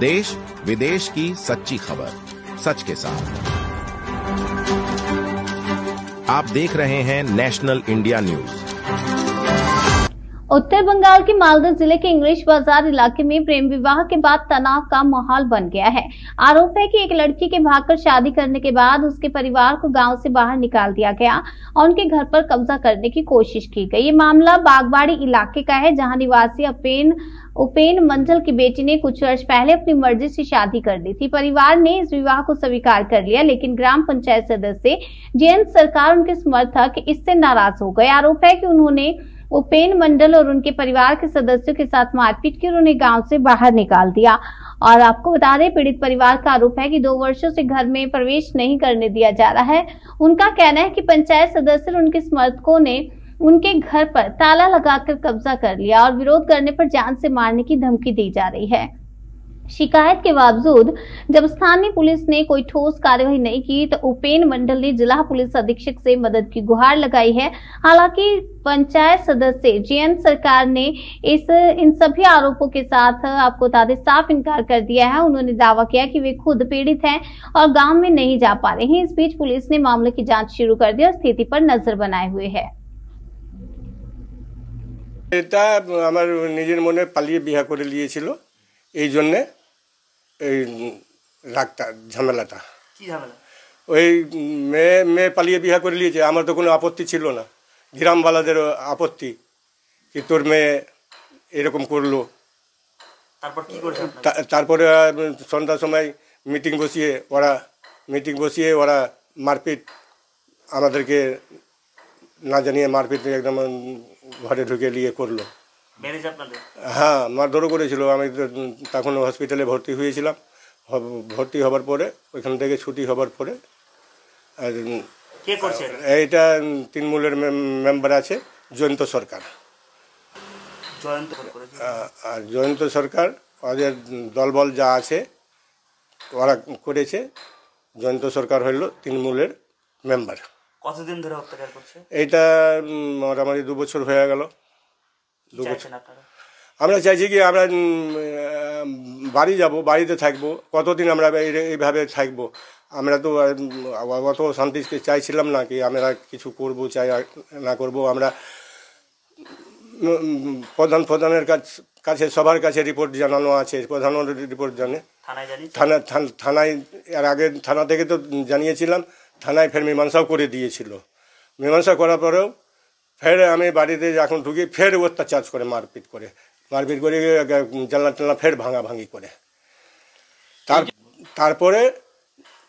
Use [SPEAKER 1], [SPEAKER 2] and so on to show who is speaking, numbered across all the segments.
[SPEAKER 1] देश विदेश की सच्ची खबर सच के साथ। आप देख रहे हैं नेशनल इंडिया न्यूज।
[SPEAKER 2] उत्तर बंगाल के मालदा जिले के इंग्लिश बाजार इलाके में प्रेम विवाह के बाद तनाव का माहौल बन गया है। आरोप है कि एक लड़की के भागकर शादी करने के बाद उसके परिवार को गांव से बाहर निकाल दिया गया और उनके घर पर कब्जा करने की कोशिश की गई। ये मामला बागबाड़ी इलाके का है, जहां निवासी उपेन मंडल की बेटी ने कुछ वर्ष पहले अपनी मर्जी से शादी कर ली थी। परिवार ने इस विवाह को स्वीकार कर लिया, लेकिन ग्राम पंचायत सदस्य जयंत सरकार उनके समर्थक इससे नाराज हो गए। आरोप है कि उन्होंने उपेन मंडल और उनके परिवार के सदस्यों के साथ मारपीट की और उन्हें गांव से बाहर निकाल दिया। और आपको बता दें, पीड़ित परिवार का आरोप है कि 2 वर्षों से घर में प्रवेश नहीं करने दिया जा रहा है। उनका कहना है कि पंचायत सदस्य और उनके समर्थकों ने उनके घर पर ताला लगाकर कब्जा कर लिया और विरोध करने पर जान से मारने की धमकी दी जा रही है। शिकायत के बावजूद जब स्थानीय पुलिस ने कोई ठोस कार्यवाही नहीं की तो उपेन मंडल ने जिला पुलिस अधीक्षक से मदद की गुहार लगाई है। हालांकि पंचायत सदस्य जयंत सरकार ने इन सभी आरोपों के साथ आपको बता दें साफ इनकार कर दिया है। उन्होंने दावा किया कि वे खुद पीड़ित हैं और गांव में नहीं जा पा रहे हैं। इस बीच पुलिस ने मामले की जांच शुरू कर दी और स्थिति पर नजर बनाए हुए है।
[SPEAKER 3] এটা আমার নিজের মনে পালিয়ে বিয়ে করে নিয়েছিল, এই জন্যে এই রাগটা ঝামেলাটা।
[SPEAKER 4] কি ঝামেলা?
[SPEAKER 3] ওই মেয়ে পালিয়ে বিয়ে করে নিয়েছে, আমার তো কোনো আপত্তি ছিল না, গ্রামবালাদের আপত্তি কি তোর মেয়ে এরকম করলো।
[SPEAKER 4] তারপর কি করেছে?
[SPEAKER 3] তারপরে সন্ধ্যার সময় মিটিং বসিয়ে ওরা মারপিট আমাদেরকে না জানিয়ে মারপিট একদম ঘরে ঢুকে নিয়ে করলো। হ্যাঁ, মারধরও করেছিল। আমি তখন হসপিটালে ভর্তি হয়েছিলাম। ভর্তি হবার পরে ওইখান থেকে ছুটি হবার পরে এইটা তৃণমূলের মেম্বার আছে জয়ন্ত সরকার। আর জয়ন্ত সরকার ওদের দলবল যা আছে ওরা করেছে। জয়ন্ত সরকার হইল তৃণমূলের মেম্বার।
[SPEAKER 4] কতদিন ধরে অত্যাচার করছে?
[SPEAKER 3] এইটা মোটামুটি 2 বছর হয়ে গেল। 2 বছর আমরা চাইছি কি আমরা বাড়ি যাব, বাড়িতে থাকবো। কতদিন আমরা এইভাবে থাকবো? আমরা তো অত শান্তি চাইছিলাম না কি আমরা কিছু করব চাই না করব। আমরা প্রধানের কাছে সবার কাছে রিপোর্ট জানানো আছে, প্রধানও রিপোর্ট জানে। থানায় এর আগে থানা থেকে তো জানিয়েছিলাম, থানায় ফের মীমাংসাও করে দিয়েছিল। মীমাংসা করার পরেও ফের আমি বাড়িতে যখন ঢুকি ফের অত্যাচার করে মারপিট করে জানলা টানলা ফের ভাঙাভাঙি করে। তারপরে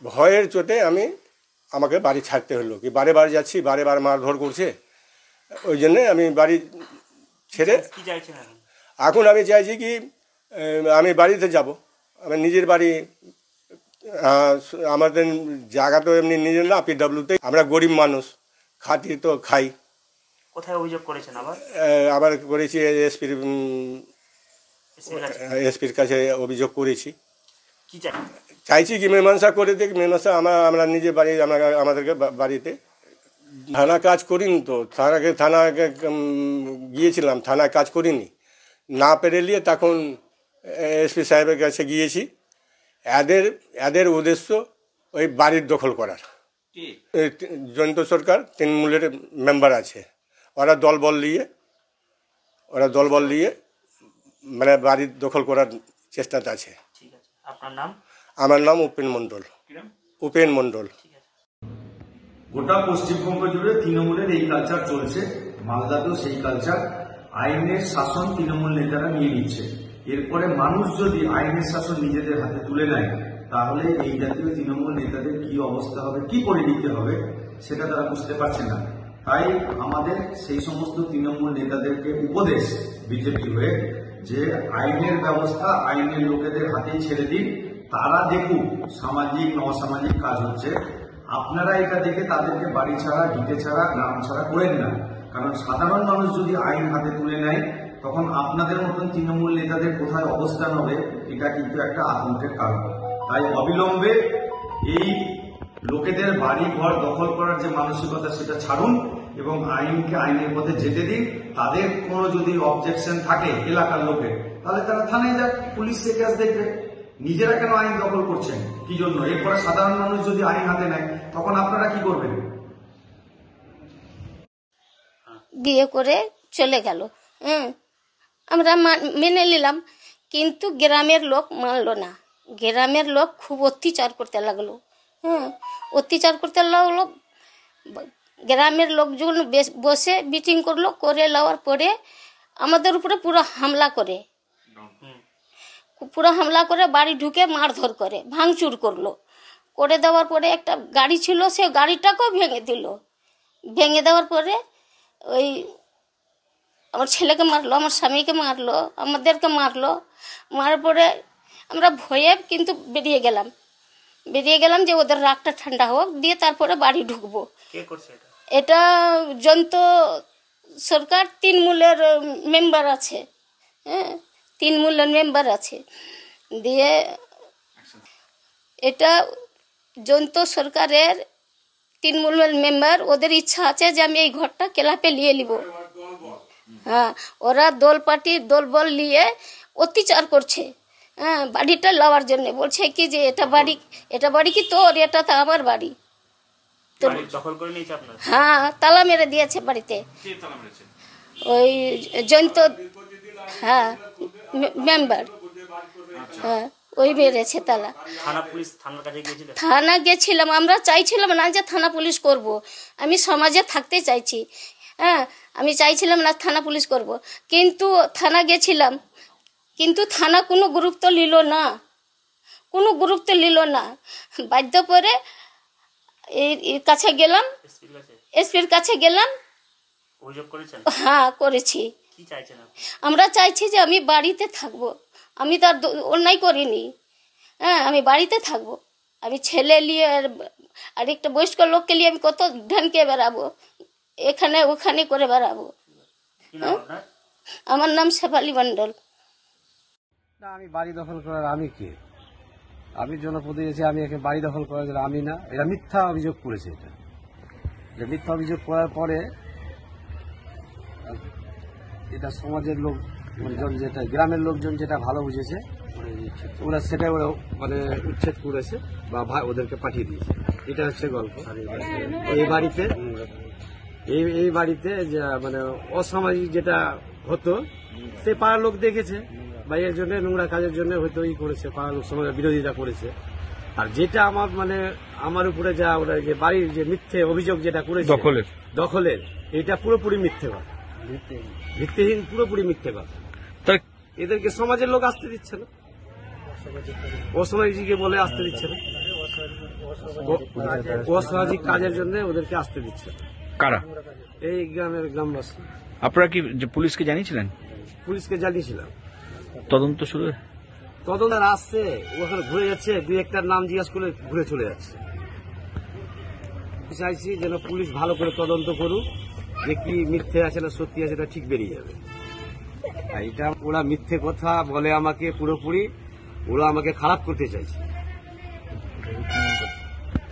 [SPEAKER 3] ভয়ের চোটে আমাকে বাড়ি ছাড়তে হলো। কি বারে যাচ্ছি, বারে মারধর করছে, ওই জন্যে আমি বাড়ি ছেড়ে এখন আমি চাইছি কি আমি বাড়িতে যাব। আমি নিজের বাড়ি, আমাদের জায়গা তো এমনি নিজের না, পিডব্লিউতে। আমরা গরিব মানুষ, খাতি তো খাই।
[SPEAKER 4] কোথায় অভিযোগ করেছেন?
[SPEAKER 3] আবার করেছি এসপির কাছে অভিযোগ করেছি। চাইছি কি মীমাংসা করে দিক। মীমাংসা আমরা নিজে বাড়ি, আমাদেরকে বাড়িতে থানা কাজ করিনি তো। থানাকে গিয়েছিলাম, থানায় কাজ করিনি, না পেরে নিয়ে তখন এসপি সাহেবের কাছে গিয়েছি। এদের উদ্দেশ্য ওই বাড়ির দখল করার। জয়ন্ত সরকার তৃণমূলের মেম্বার আছে, ওরা দলবল নিয়ে মানে বাড়ির দখল করার চেষ্টাতে আছে।
[SPEAKER 4] আপনার নাম?
[SPEAKER 3] আমার নাম উपेन মণ্ডল।
[SPEAKER 5] গোটা পশ্চিমবঙ্গ জুড়ে তৃণমূলের এই কালচার চলছে, মালদাতেও সেই কালচার। আইনের শাসন তৃণমূল নেতারা নিয়ে নিচ্ছে। এরপরে মানুষ যদি আইনের শাসন নিজেদের হাতে তুলে নেয় তাহলে এই জাতীয় তৃণমূল নেতাদের কি অবস্থা হবে, কি পরিণতি হবে সেটা তারা বুঝতে পারছে না। তাই আমাদের সেই সমস্ত তৃণমূল নেতাদেরকে উপদেশ বিজেপি হয়ে যে আইনের ব্যবস্থা আইনের লোকেদের হাতেই ছেড়ে দিন, তারা দেখুক সামাজিক অসামাজিক কাজ হচ্ছে। আপনারা এটা দেখে তাদেরকে বাড়ি ছাড়া, ভিটে ছাড়া, গ্রাম ছাড়া করেন না। কারণ সাধারণ মানুষ যদি আইন হাতে তুলে নেয় তখন আপনাদের মতন তৃণমূল নেতাদের কোথায় অবস্থান হবে এটা কিন্তু একটা আতঙ্কের কারণ। তাই অবিলম্বে এই লোকেদের বাড়ি ঘর দখল করার যে মানসিকতা সেটা ছাড়ুন এবং আইনকে আইনের পথে যেতে দিন। তাদের কোনো যদি অবজেকশন থাকে এলাকার লোকের, তাহলে তারা থানায় যাক, পুলিশ সে কেস দেখবে। নিজেরা কেন আইন দখল করছেন? কি জন্য? এরপরে সাধারণ মানুষ যদি আইন হাতে নেয় তখন আপনারা কি করবেন?
[SPEAKER 6] বিয়ে করে চলে গেল। আমরা মেনে নিলাম, কিন্তু গ্রামের লোক মানলো না। গ্রামের লোক খুব অত্যাচার করতে লাগলো। অত্যাচার করতে লাগলো। গ্রামের লোকজন বসে মিটিং করলো, করে নেওয়ার পরে আমাদের উপরে পুরো হামলা করে, বাড়ি ঢুকে মারধর করে, ভাঙচুর করলো। করে দেওয়ার পরে একটা গাড়ি ছিল, সে গাড়িটাকেও ভেঙে দিল। ভেঙে দেওয়ার পরে ওই আমার ছেলেকে মারলো, আমার স্বামীকে মারলো, আমাদেরকে মারলো। মারার পরে আমরা ভয়ে কিন্তু বেরিয়ে গেলাম যে ওদের রাগটা ঠান্ডা হোক, দিয়ে তারপরে বাড়ি ঢুকবো। এটা জয়ন্ত সরকার তৃণমূলের মেম্বার আছে, তৃণমূলের মেম্বার আছে। দিয়ে এটা জয়ন্ত সরকারের তৃণমূলের মেম্বার, ওদের ইচ্ছা আছে যে আমি এই ঘরটা ক্লাবে নিয়ে নিব। ওরা দলবল নিয়ে অত্যাচার করছে বাড়িটা লওয়ার জন্য। বলছে কি যে এটা বাড়ি কি তোর, এটা তো আমার বাড়ি। তালা মেরে দিয়েছে বাড়িতে। ওই জয়ন্ত মেম্বার, ওই মেরেছে তালা। থানা গেছিলাম, আমরা চাইছিলাম না যে থানা পুলিশ করব। আমি সমাজে থাকতে চাইছি, আমি চাইছিলাম না থানা পুলিশ করব। কিন্তু থানা গেছিলাম, কিন্তু থানা কোনো গুরুত্ব নিল না। বাধ্য করে এর কাছে গেলাম, এসপির কাছে গেলাম। করেছি। আমরা চাইছি যে আমি বাড়িতে থাকবো, আমি তার অন্যায় করিনি। আমি বাড়িতে থাকবো, আমি ছেলে নিয়ে আর একটা বয়স্ক লোককে নিয়ে আমি কত ঢানকে বেড়াবো, এখানে ওখানে করে বেড়াবো। আমার নাম শেফালি মন্ডল।
[SPEAKER 7] না, আমি বাড়ি দখল করার আমি কে? আমি জনপ্রতিনিধি, আমি একে বাড়ি দখল করার জন্য আমি না। এটা মিথ্যা অভিযোগ করেছে। এটা মিথ্যা অভিযোগ করার পরে এটা সমাজের লোকজন, যেটা গ্রামের লোকজন যেটা ভালো বুঝেছে, ওরা সেটাই ওরা মানে উচ্ছেদ করেছে বা ওদেরকে পাঠিয়ে দিয়েছে। এটা হচ্ছে গল্প। এই বাড়িতে মানে অসামাজিক যেটা হতো সে পাড়ার লোক দেখেছে, বা এর জন্য নোংরা কাজের জন্য হয়তো করেছে, পাড়ার লোক সমাজ বিরোধিতা করেছে। আর যেটা আমার উপরে যা ওরা যে বাড়ির যে মিথ্যে অভিযোগ যেটা করেছে দখলের, এটা পুরোপুরি মিথ্যে কথা, ভিত্তিহীন, পুরোপুরি মিথ্যে কথা। এদেরকে সমাজের লোক আসতে দিচ্ছে না, অসামাজিক বলে আসতে দিচ্ছে না, অসামাজিক কাজের জন্য ওদেরকে আসতে দিচ্ছে না।
[SPEAKER 8] কারা?
[SPEAKER 7] এই গ্রামবাসী।
[SPEAKER 8] আপনারা কি পুলিশকে জানিয়েছিলেন?
[SPEAKER 7] পুলিশকে জানিয়েছিলাম।
[SPEAKER 8] তদন্ত শুরু?
[SPEAKER 7] তদন্ত আসছে, ওখানে ঘুরে যাচ্ছে, দুই একটার নাম জিজ্ঞাসা করে ঘুরে চলে যাচ্ছে। চাইছি যেন পুলিশ ভালো করে তদন্ত করুক, যে কি মিথ্যে আছে না সত্যি আছে, এটা ঠিক বেরিয়ে যাবে। এটা ওরা মিথ্যে কথা বলে আমাকে, পুরোপুরি ওরা আমাকে খারাপ করতে চাইছে।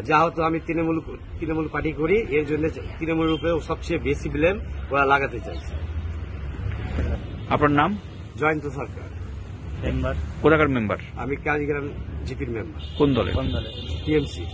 [SPEAKER 7] যা হতো আমি তৃণমূল পার্টি করি, এর জন্য তৃণমূলের উপরে সবচেয়ে বেশি ব্লেম ওরা লাগাতে চাইছে।
[SPEAKER 8] আপনার নাম?
[SPEAKER 7] জয়ন্ত সরকার।
[SPEAKER 8] কোথাকার মেম্বার?
[SPEAKER 7] আমি কাজীগ্রাম জিপির মেম্বার।
[SPEAKER 8] কোন দলে?
[SPEAKER 7] টিএমসি।